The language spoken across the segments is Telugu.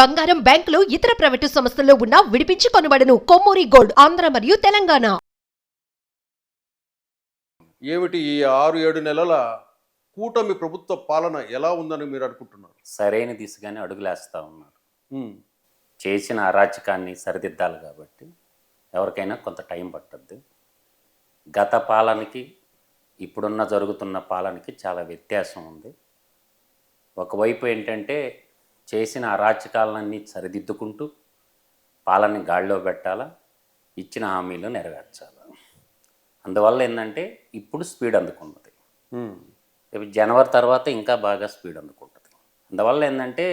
బంగారం, బ్యాంకులు, ఇతర ప్రైవేటు సంస్థల్లో ఉన్న విడిపించి కొనబడను. కొమ్మూరి గోల్డ్, ఆంధ్ర మరియు తెలంగాణ. ఏమిటి ఈ 6-7 నెలల కూటమి ప్రభుత్వ పాలన ఎలా ఉందని మీరు అనుకుంటున్నారు? సరైన దిశగానే అడుగులేస్తూ ఉన్నారు. ఉమ్, చేసిన అరాచకాన్ని సరిదిద్దాలి కాబట్టి ఎవరికైనా కొంత టైం పట్టుద్ది. గత పాలనకి ఇప్పుడున్న జరుగుతున్న పాలనకి చాలా వ్యత్యాసం ఉంది. ఒకవైపు ఏంటంటే చేసిన అరాచకాలన్నీ సరిదిద్దుకుంటూ పాలనని గాడిలో పెట్టాలా, ఇచ్చిన హామీలు నెరవేర్చాలి. అందువల్ల ఏంటంటే ఇప్పుడు స్పీడ్ అందుకున్నది. ఉమ్, రేపు జనవరి తర్వాత ఇంకా బాగా స్పీడ్ అందుకుంటుంది. అందువల్ల ఏంటంటే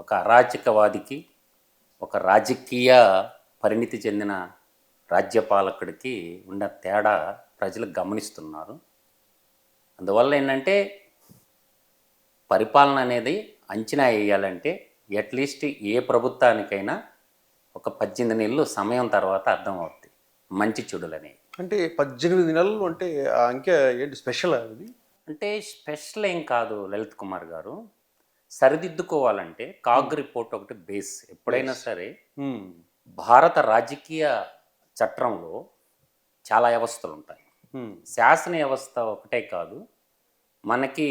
ఒక అరాచకవాదికి, ఒక రాజకీయ పరిణితి చెందిన రాజ్యపాలకుడికి ఉన్న తేడా ప్రజలు గమనిస్తున్నారు. అందువల్ల ఏంటంటే పరిపాలన అనేది అంచనా వేయాలంటే అట్లీస్ట్ ఏ ప్రభుత్వానికైనా ఒక 18 నెలలు సమయం తర్వాత అర్థమవుతుంది మంచి చెడులనేవి. అంటే 18 నెలలు అంటే ఆ అంకె ఏంటి స్పెషల్ అది? అంటే స్పెషల్ ఏం కాదు లలిత్ కుమార్ గారు. సరిదిద్దుకోవాలంటే కాగ్ రిపోర్ట్ ఒకటి బేస్. ఎప్పుడైనా సరే ఉమ్, భారత రాజకీయ చట్రంలో చాలా వ్యవస్థలు ఉంటాయి. ఉమ్, శాసన వ్యవస్థ ఒకటే కాదు, మనకి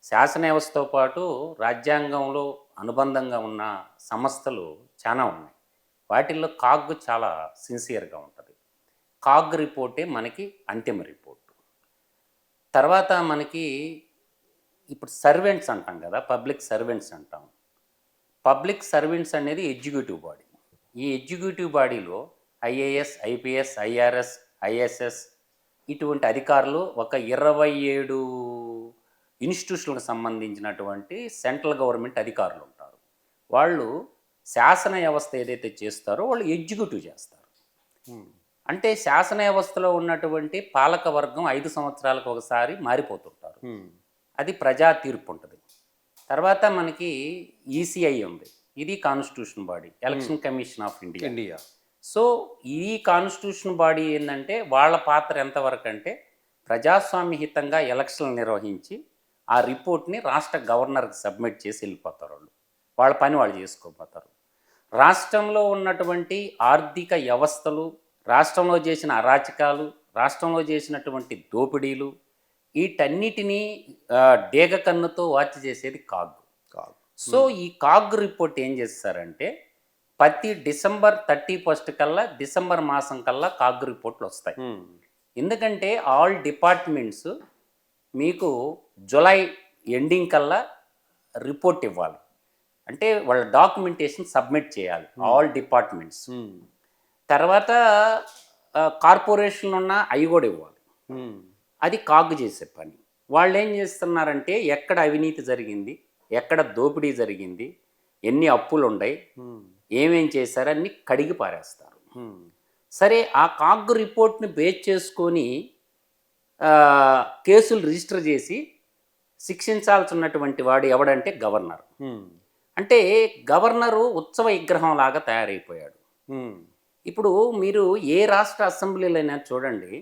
శాసన వ్యవస్థతో పాటు రాజ్యాంగంలో అనుబంధంగా ఉన్న సంస్థలు చాలా ఉన్నాయి. వాటిల్లో కాగ్ చాలా సిన్సియర్గా ఉంటుంది. కాగ్ రిపోర్టే మనకి అంతిమ రిపోర్టు. తర్వాత మనకి ఇప్పుడు సర్వెంట్స్ అంటాం కదా, పబ్లిక్ సర్వెంట్స్ అంటాం. పబ్లిక్ సర్వెంట్స్ అనేది ఎగ్జిక్యూటివ్ బాడీ. ఈ ఎగ్జిక్యూటివ్ బాడీలో ఐఏఎస్, ఐపీఎస్, ఐఆర్ఎస్, ఐఎస్ఎస్ ఇటువంటి అధికారులు ఒక 27 ఇన్స్టిట్యూషన్లకు సంబంధించినటువంటి సెంట్రల్ గవర్నమెంట్ అధికారులు ఉంటారు. వాళ్ళు శాసన వ్యవస్థ ఏదైతే చేస్తారో వాళ్ళు ఎగ్జిక్యూటివ్ చేస్తారు. అంటే శాసన వ్యవస్థలో ఉన్నటువంటి పాలక వర్గం 5 సంవత్సరాలకు ఒకసారి మారిపోతుంటారు. అది ప్రజా తీర్పు ఉంటుంది. తర్వాత మనకి ఈసీఐ ఉంది, ఇది constitution body, election commission of India. So ఈ కాన్స్టిట్యూషన్ బాడీ ఏంటంటే వాళ్ళ పాత్ర ఎంతవరకు అంటే ప్రజాస్వామ్యహితంగా ఎలక్షన్లు నిర్వహించి ఆ రిపోర్ట్ని రాష్ట్ర గవర్నర్కి సబ్మిట్ చేసి వెళ్ళిపోతారు. వాళ్ళ పని వాళ్ళు చేసుకోపోతారు. రాష్ట్రంలో ఉన్నటువంటి ఆర్థిక వ్యవస్థలు, రాష్ట్రంలో చేసిన అరాచకాలు, రాష్ట్రంలో చేసినటువంటి దోపిడీలు వీటన్నిటినీ డేగ కన్నుతో వాచ్ చేసేది కాగ్. సో ఈ కాగ్ రిపోర్ట్ ఏం చేస్తారంటే ప్రతి డిసెంబర్ 31 కల్లా, డిసెంబర్ మాసం కల్లా కాగ్ రిపోర్ట్లు వస్తాయి. ఎందుకంటే ఆల్ డిపార్ట్మెంట్స్ మీకు జూలై ఎండింగ్ కల్లా రిపోర్ట్ ఇవ్వాలి. అంటే వాళ్ళ డాక్యుమెంటేషన్ సబ్మిట్ చేయాలి ఆల్ డిపార్ట్మెంట్స్. తర్వాత కార్పొరేషన్లు ఉన్న అవి కూడా ఇవ్వాలి. అది కాగ్ చేసే పని. వాళ్ళు ఏం చేస్తున్నారంటే ఎక్కడ అవినీతి జరిగింది, ఎక్కడ దోపిడీ జరిగింది, ఎన్ని అప్పులు ఉన్నాయి, ఏమేం చేశారు అన్ని కడిగి పారేస్తారు. సరే, ఆ కాగ్ రిపోర్ట్ని బేస్ చేసుకొని కేసులు రిజిస్టర్ చేసి శిక్షించాల్సి ఉన్నటువంటి వాడు ఎవడంటే గవర్నర్. అంటే గవర్నరు ఉత్సవ విగ్రహం లాగా తయారైపోయాడు. ఇప్పుడు మీరు ఏ రాష్ట్ర అసెంబ్లీలైనా చూడండి,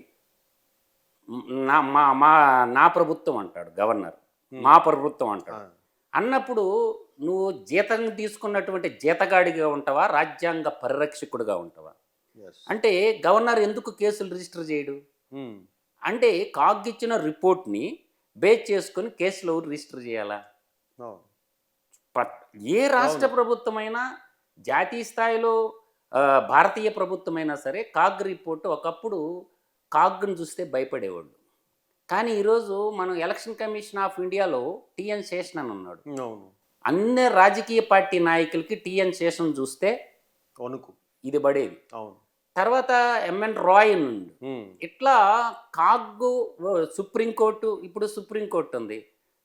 నా ప్రభుత్వం అంటాడు గవర్నర్, మా ప్రభుత్వం అంటాడు. అన్నప్పుడు నువ్వు జీతం తీసుకున్నటువంటి జీతగాడిగా ఉంటావా, రాజ్యాంగ పరిరక్షకుడిగా ఉంటావా? అంటే గవర్నర్ ఎందుకు కేసులు రిజిస్టర్ చేయడు? అంటే కాగ్ ఇచ్చిన రిపోర్ట్ని బేస్ చేసుకుని కేసులు ఎవరు రిజిస్టర్ చేయాలా? ఏ రాష్ట్ర ప్రభుత్వమైనా, జాతీయ స్థాయిలో భారతీయ ప్రభుత్వమైనా సరే కాగ్ రిపోర్టు ఒకప్పుడు కాగ్ను చూస్తే భయపడేవాళ్ళు. కానీ ఈరోజు మనం ఎలక్షన్ కమిషన్ ఆఫ్ ఇండియాలో టిఎన్ శేషన్ అని ఉన్నాడు. అన్ని రాజకీయ పార్టీ నాయకులకి టిఎన్ శేషన్ చూస్తే ఇది పడేది. తర్వాత ఎంఎన్ రాయ్ నుండి ఇట్లా కాగ్, సుప్రీంకోర్టు, ఇప్పుడు సుప్రీంకోర్టు ఉంది.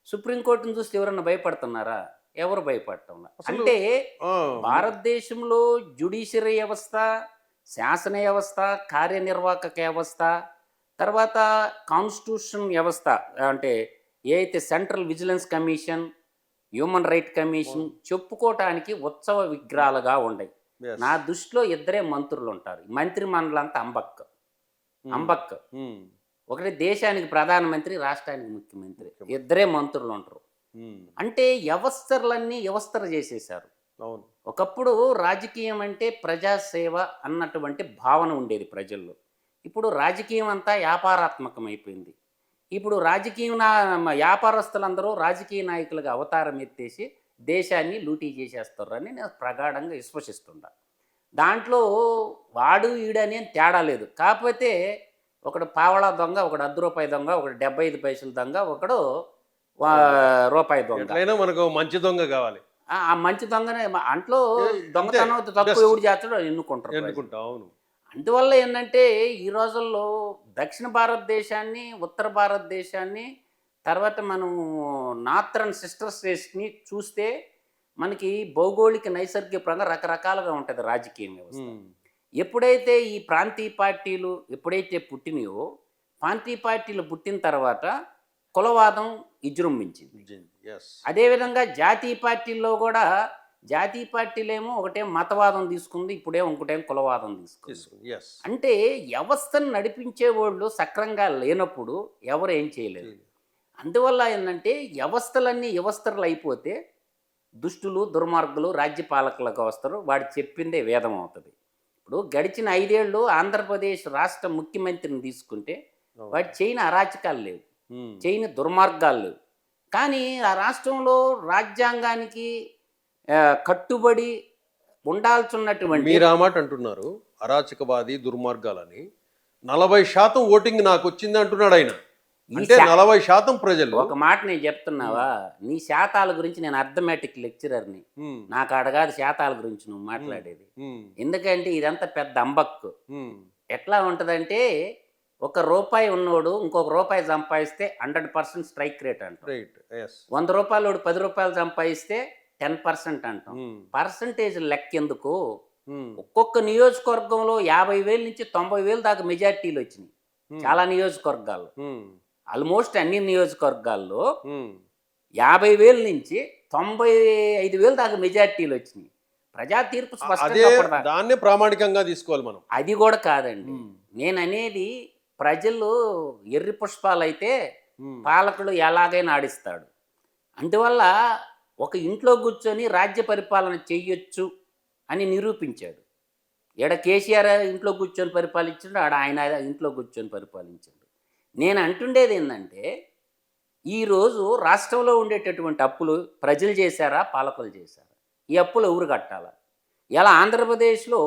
సుప్రీంకోర్టును చూస్తే ఎవరన్నా భయపడుతున్నారా? ఎవరు భయపడటం? అంటే భారతదేశంలో జ్యుడిషియరీ వ్యవస్థ, శాసన వ్యవస్థ, కార్యనిర్వాహక వ్యవస్థ, తర్వాత కాన్స్టిట్యూషన్ వ్యవస్థ, అంటే ఏదైతే Central Vigilance Commission, Human Right Commission చెప్పుకోవటానికి ఉత్సవ విగ్రహాలుగా ఉన్నాయి. నా దృష్టిలో ఇద్దరే మంత్రులు ఉంటారు. మంత్రి మండలంతా అంబక్. ఒకటి దేశానికి ప్రధానమంత్రి, రాష్ట్రానికి ముఖ్యమంత్రి, ఇద్దరే మంత్రులు ఉంటారు. అంటే వ్యవస్థలన్నీ వ్యవస్థలు చేసేసారు. అవును. ఒకప్పుడు రాజకీయం అంటే ప్రజాసేవ అన్నటువంటి భావన ఉండేది ప్రజల్లో. ఇప్పుడు రాజకీయం అంతా వ్యాపారాత్మకం అయిపోయింది. ఇప్పుడు వ్యాపారస్తులందరూ రాజకీయ నాయకులుగా అవతారం ఎత్తేసి దేశాన్ని లూటీ చేసేస్తారని నేను ప్రగాఢంగా విశ్వసిస్తున్నా. దాంట్లో వాడు ఈడని తేడా లేదు. కాకపోతే ఒకడు పావలా దొంగ, ఒకడు రూ. 10 దొంగ, ఒకడు 75 పైసల దొంగ, ఒకడు రూపాయి దొంగ. ఎట్లయినా మనకు మంచి దొంగ కావాలి. ఆ మంచి దొంగనే అంట్లో అంతే. దొంగతనం తక్కువ Just. ఎవడు చేస్తాడో ఎన్నుకుంటారు. ఎన్నుకుంటా. అవును. అందువల్ల ఏంటంటే ఈ రోజుల్లో దక్షిణ భారతదేశాన్ని, ఉత్తర భారతదేశాన్ని, తర్వాత మనం నార్థరన్ సిస్టర్ స్టేట్స్ని చూస్తే మనకి భౌగోళిక నైసర్గిక పరంగా రకరకాలుగా ఉంటుంది రాజకీయ వ్యవస్థ. ఎప్పుడైతే ఈ ప్రాంతీయ పార్టీలు ఎప్పుడైతే పుట్టినాయో, ప్రాంతీయ పార్టీలు పుట్టిన తర్వాత కులవాదం విజృంభించింది. Yes. అదేవిధంగా జాతీయ పార్టీల్లో కూడా జాతీయ పార్టీలేమో ఒకటేం మతవాదం తీసుకుంది, ఇప్పుడేమో ఇంకోటేం కులవాదం తీసుకుంది. Yes. అంటే వ్యవస్థను నడిపించే వాళ్ళు సక్రంగా లేనప్పుడు ఎవరు ఏం చేయలేదు. అందువల్ల ఏంటంటే వ్యవస్థలు అయిపోతే దుష్టులు, దుర్మార్గులు రాజ్యపాలకులుగా వస్తారు. వాడు చెప్పిందే వేదం అవుతుంది. ఇప్పుడు గడిచిన 5 ఏళ్ళు ఆంధ్రప్రదేశ్ రాష్ట్ర ముఖ్యమంత్రిని తీసుకుంటే వాడు చేయని అరాచకాలు లేవు, చేయని దుర్మార్గాలు లేవు. కానీ ఆ రాష్ట్రంలో రాజ్యాంగానికి కట్టుబడి ఉండాల్సినటువంటి మీరు ఆ మాట అంటున్నారు, అరాచకవాది దుర్మార్గాలని. 40% ఓటింగ్ నాకు వచ్చింది అంటున్నాడు ఆయన. అంటే 40% ప్రజలు. ఒక మాట నేను చెప్తున్నావా, నీ శాతాల గురించి నేను అర్థమెటిక్ లెక్చరర్ని, నాకు అడగాది శాతాల గురించి నువ్వు మాట్లాడేది. ఎందుకంటే ఇదంతా పెద్ద అంబక్కు. ఎట్లా ఉంటుందంటే ఒక రూపాయి ఉన్నోడు ఇంకొక రూపాయి సంపాదిస్తే 100% స్ట్రైక్ రేట్ అంటాం. 100 రూపాయలు 10 రూపాయలు సంపాదిస్తే 10% అంటాం. పర్సంటేజ్ లెక్కెందుకు? ఒక్కొక్క నియోజకవర్గంలో 50,000 నుంచి 90,000 దాకా మెజార్టీలు వచ్చినాయి చాలా నియోజకవర్గాల్లో. ఆల్మోస్ట్ అన్ని నియోజకవర్గాల్లో 50,000 నుంచి 95,000 దాకా మెజార్టీలు వచ్చినాయి. ప్రజా తీర్పు స్పష్టంగా దాన్నే ప్రామాణికంగా తీసుకోవాలి మనం. అది కూడా కాదండి. నేను అనేది ప్రజలు ఎర్రి పుష్పాలు అయితే పాలకుడు ఎలాగైనా ఆడిస్తాడు. అందువల్ల ఒక ఇంట్లో కూర్చొని రాజ్య పరిపాలన చెయ్యొచ్చు అని నిరూపించాడు. ఎడ కేసీఆర్ ఇంట్లో కూర్చొని పరిపాలించాడు, ఆడ ఆయన ఇంట్లో కూర్చొని పరిపాలించాడు. నేను అంటుండేది ఏంటంటే ఈరోజు రాష్ట్రంలో ఉండేటటువంటి అప్పులు ప్రజలు చేశారా, పాలకులు చేశారా? ఈ అప్పులు ఎవరు కట్టాలా? ఇలా ఆంధ్రప్రదేశ్లో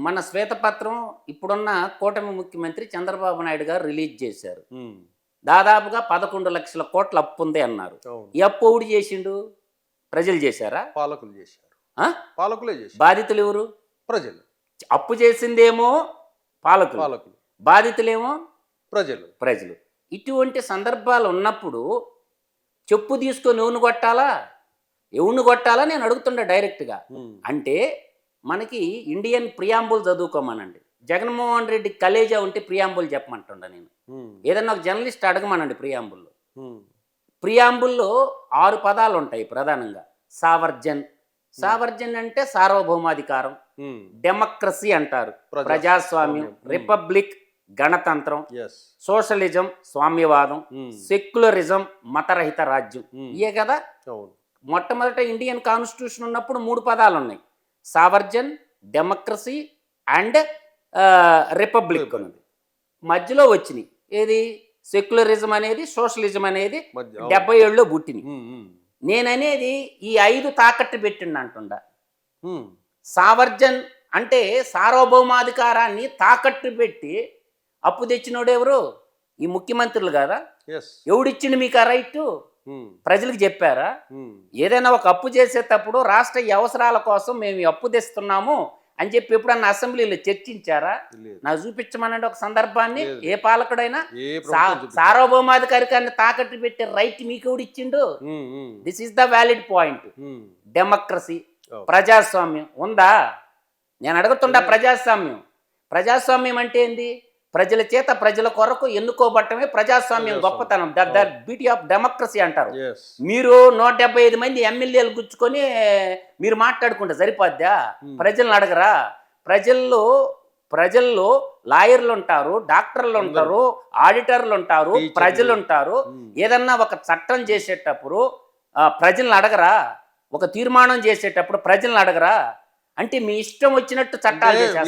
మన శ్వేతపత్రం ఇప్పుడున్న కూటమి ముఖ్యమంత్రి చంద్రబాబు నాయుడు గారు రిలీజ్ చేశారు. దాదాపుగా 11 లక్షల కోట్ల అప్పు ఉంది అన్నారు. ఈ అప్పు ఎవడు చేసిండు? ప్రజలు చేశారా? పాలకులు చేశారు. పాలకులే చేశారు. బాధితులు ఎవరు? ప్రజలు. అప్పు చేసిందేమో పాలకులు, బాధితులేమో ప్రజలు. ఇటువంటి సందర్భాలు ఉన్నప్పుడు చెప్పు తీసుకొని ఎవరిని కొట్టాలా నేను అడుగుతుండే డైరెక్ట్గా. అంటే మనకి ఇండియన్ ప్రియాంబుల్ చదువుకోమనండి. జగన్మోహన్ రెడ్డి కలేజా ఉంటే ప్రియాంబుల్ చెప్పమంటుండ నేను. ఏదన్నా ఒక జర్నలిస్ట్ అడగమనండి ప్రియాంబుల్లో. ప్రియాంబుల్లో 6 పదాలు ఉంటాయి ప్రధానంగా. సావర్జన్ అంటే సార్వభౌమాధికారం, డెమోక్రసీ అంటారు ప్రజాస్వామ్యం, రిపబ్లిక్ గణతంత్రం, సోషలిజం స్వామ్యవాదం, సెక్యులరిజం మతరహిత రాజ్యం. ఇయే కదా. మొట్టమొదట ఇండియన్ కాన్స్టిట్యూషన్ ఉన్నప్పుడు 3 పదాలు ఉన్నాయి. సావర్జన్, డెమోక్రసీ అండ్ రిపబ్లిక్ ఉన్నది. మధ్యలో వచ్చినాయి ఏది? సెక్యులరిజం అనేది, సోషలిజం అనేది 77లో పుట్టినాయి. నేననేది ఈ 5 తాకట్టు పెట్టిండి అంటుండ. సావర్జన్ అంటే సార్వభౌమాధికారాన్ని తాకట్టు పెట్టి అప్పు తెచ్చినోడు ఎవరు? ఈ ముఖ్యమంత్రులు కదా. ఎవడిచ్చిండు మీకు ఆ రైట్? ప్రజలకు చెప్పారా? ఏదైనా ఒక అప్పు చేసేటప్పుడు రాష్ట్ర అవసరాల కోసం మేము ఈ అప్పు తెస్తున్నాము అని చెప్పి ఎప్పుడన్నా అసెంబ్లీలో చర్చించారా? నాకు చూపించమనండి ఒక సందర్భాన్ని. ఏ పాలకుడైనా సార్వభౌమాధికారికాన్ని తాకట్టు పెట్టే రైట్ మీకు ఎవడిచ్చిండు? This is the valid point. Democracy, ప్రజాస్వామ్యం ఉందా? నేను అడుగుతుండా. ప్రజాస్వామ్యం అంటే ఏంది? ప్రజల చేత ప్రజల కొరకు ఎన్నుకోబట్టమే ప్రజాస్వామ్యం గొప్పతనం. ద బ్యూటీ ఆఫ్ డెమోక్రసీ అంటారు. మీరు 175 మంది ఎమ్మెల్యేలు గుచ్చుకొని మీరు మాట్లాడుకుంటే సరిపోద్దా? ప్రజలను అడగరా? ప్రజల్లో లాయర్లు ఉంటారు, డాక్టర్లు ఉంటారు, ఆడిటర్లు ఉంటారు, ప్రజలు ఉంటారు. ఏదన్నా ఒక చట్టం చేసేటప్పుడు ప్రజలను అడగరా? ఒక తీర్మానం చేసేటప్పుడు ప్రజలను అడగరా? అంటే మీ ఇష్టం వచ్చినట్టు చట్టాలు అంటే చేసేస్తారు.